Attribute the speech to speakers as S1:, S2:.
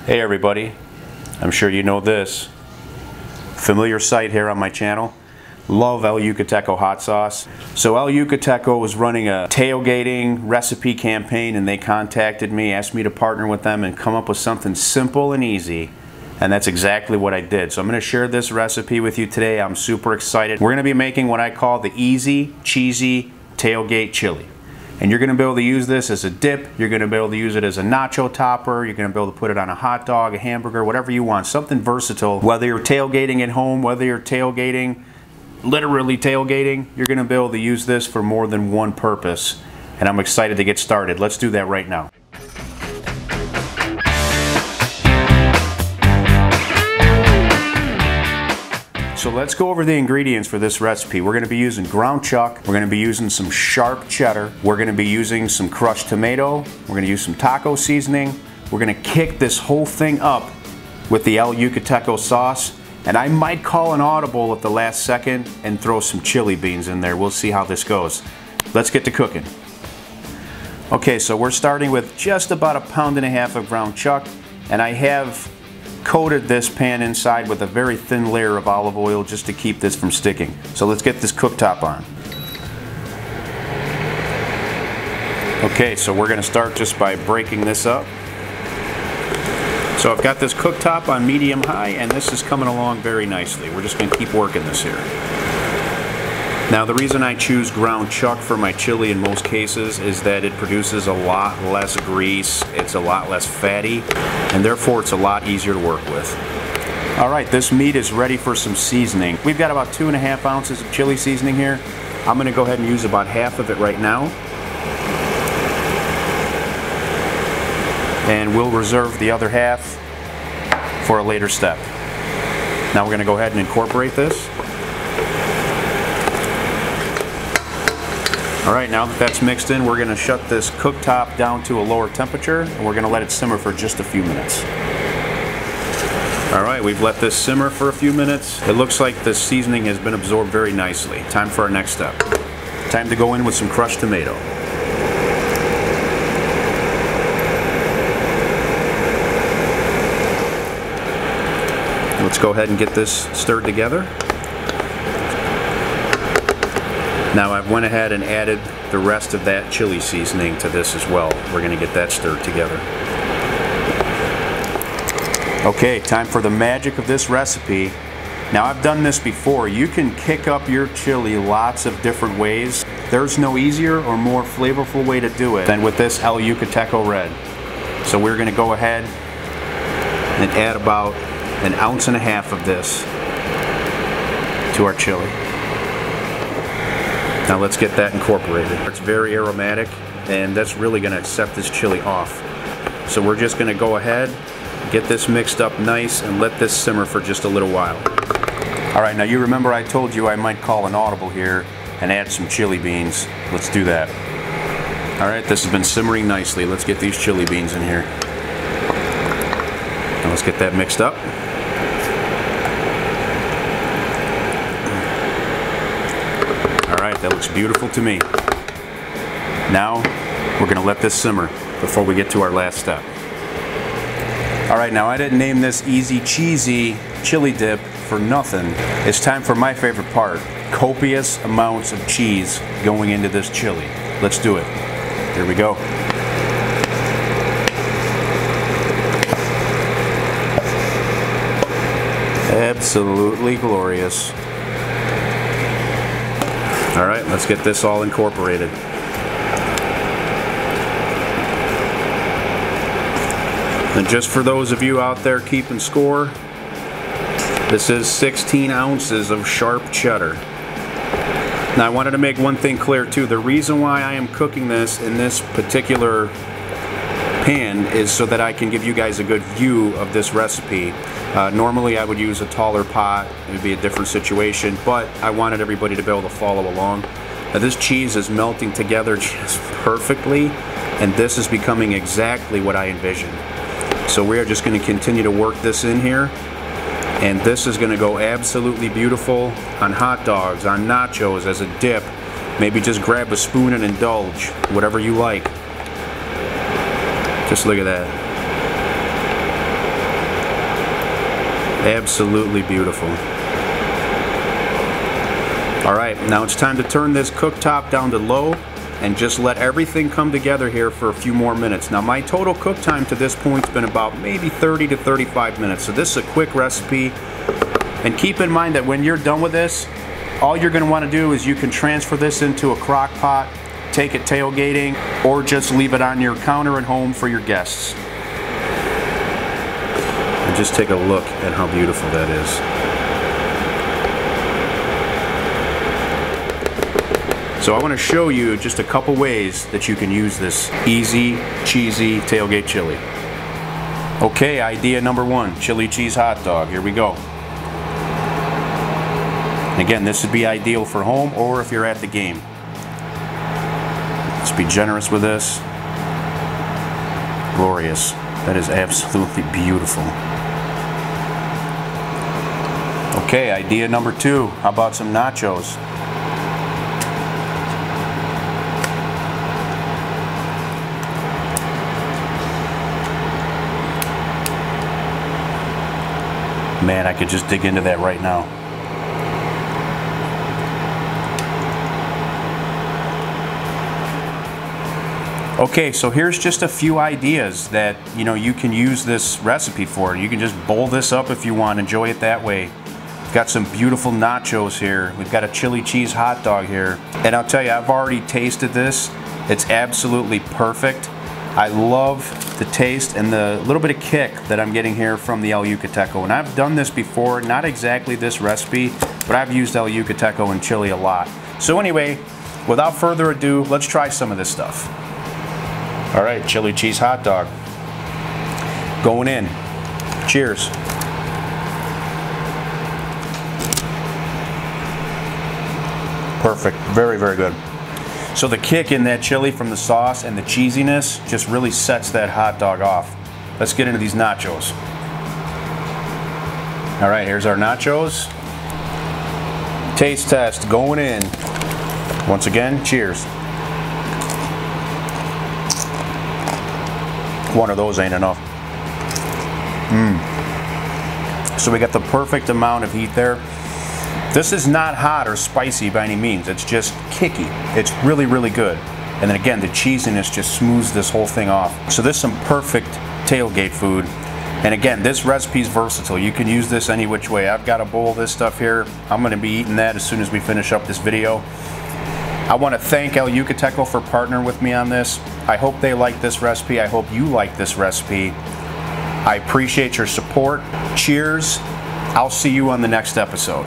S1: Hey everybody, I'm sure you know this. Familiar sight here on my channel. Love El Yucateco hot sauce. So El Yucateco was running a tailgating recipe campaign and they contacted me, asked me to partner with them and come up with something simple and easy. And that's exactly what I did. So I'm going to share this recipe with you today. I'm super excited. We're going to be making what I call the easy, cheesy tailgate chili. And you're going to be able to use this as a dip, you're going to be able to use it as a nacho topper, you're going to be able to put it on a hot dog, a hamburger, whatever you want. Something versatile. Whether you're tailgating at home, whether you're tailgating, literally tailgating, you're going to be able to use this for more than one purpose. And I'm excited to get started. Let's do that right now. So let's go over the ingredients for this recipe. We're going to be using ground chuck, we're going to be using some sharp cheddar, we're going to be using some crushed tomato, we're going to use some taco seasoning, we're going to kick this whole thing up with the El Yucateco sauce, and I might call an audible at the last second and throw some chili beans in there. We'll see how this goes. Let's get to cooking. Okay, so we're starting with just about 1.5 pounds of ground chuck, and I have coated this pan inside with a very thin layer of olive oil just to keep this from sticking. So let's get this cooktop on. Okay, so we're going to start just by breaking this up. So I've got this cooktop on medium-high and this is coming along very nicely. We're just going to keep working this here. Now the reason I choose ground chuck for my chili in most cases is that it produces a lot less grease, it's a lot less fatty, and therefore it's a lot easier to work with. Alright, this meat is ready for some seasoning. We've got about 2.5 ounces of chili seasoning here. I'm going to go ahead and use about half of it right now. And we'll reserve the other half for a later step. Now we're going to go ahead and incorporate this. Alright, now that that's mixed in, we're going to shut this cooktop down to a lower temperature and we're going to let it simmer for just a few minutes. Alright, we've let this simmer for a few minutes. It looks like the seasoning has been absorbed very nicely. Time for our next step. Time to go in with some crushed tomato. Let's go ahead and get this stirred together. Now I've went ahead and added the rest of that chili seasoning to this as well. We're going to get that stirred together. Okay, time for the magic of this recipe. Now I've done this before. You can kick up your chili lots of different ways. There's no easier or more flavorful way to do it than with this El Yucateco Red. So we're going to go ahead and add about 1.5 ounces of this to our chili. Now let's get that incorporated. It's very aromatic and that's really going to set this chili off. So we're just going to go ahead, get this mixed up nice and let this simmer for just a little while. Alright, now you remember I told you I might call an audible here and add some chili beans. Let's do that. Alright, this has been simmering nicely. Let's get these chili beans in here. Now let's get that mixed up. Alright, that looks beautiful to me. Now, we're going to let this simmer before we get to our last step. Alright, now I didn't name this easy cheesy chili dip for nothing. It's time for my favorite part. Copious amounts of cheese going into this chili. Let's do it. Here we go. Absolutely glorious. Alright, let's get this all incorporated. And just for those of you out there keeping score, this is 16 ounces of sharp cheddar. Now I wanted to make one thing clear too. The reason why I am cooking this in this particular pan is so that I can give you guys a good view of this recipe. Normally I would use a taller pot, it would be a different situation, but I wanted everybody to be able to follow along. Now this cheese is melting together just perfectly, and this is becoming exactly what I envisioned. So we are just going to continue to work this in here, and this is going to go absolutely beautiful on hot dogs, on nachos, as a dip. Maybe just grab a spoon and indulge, whatever you like. Just look at that. Absolutely beautiful. Alright, now it's time to turn this cooktop down to low and just let everything come together here for a few more minutes. Now my total cook time to this point has been about maybe 30 to 35 minutes. So this is a quick recipe. And keep in mind that when you're done with this, all you're going to want to do is you can transfer this into a crock pot, take it tailgating, or just leave it on your counter at home for your guests. And just take a look at how beautiful that is. So I want to show you just a couple ways that you can use this easy, cheesy tailgate chili. Okay, idea number one, chili cheese hot dog. Here we go. Again, this would be ideal for home or if you're at the game. Let's be generous with this. Glorious. That is absolutely beautiful. Okay, idea number two. How about some nachos? Man, I could just dig into that right now. Okay, so here's just a few ideas that you can use this recipe for. You can just bowl this up if you want, enjoy it that way. We've got some beautiful nachos here. We've got a chili cheese hot dog here. And I'll tell you, I've already tasted this. It's absolutely perfect. I love the taste and the little bit of kick that I'm getting here from the El Yucateco. And I've done this before, not exactly this recipe, but I've used El Yucateco in chili a lot. So anyway, without further ado, let's try some of this stuff. All right, chili cheese hot dog. Going in. Cheers. Perfect, very, very good. So the kick in that chili from the sauce and the cheesiness just really sets that hot dog off. Let's get into these nachos. All right, here's our nachos. Taste test going in. Once again, cheers. One of those ain't enough. So we got the perfect amount of heat there. This is not hot or spicy by any means. It's just kicky. It's really, really good. And then again, the cheesiness just smooths this whole thing off. So this is some perfect tailgate food. And again, this recipe is versatile. You can use this any which way. I've got a bowl of this stuff here. I'm going to be eating that as soon as we finish up this video. I want to thank El Yucateco for partnering with me on this. I hope they like this recipe. I hope you like this recipe. I appreciate your support. Cheers. I'll see you on the next episode.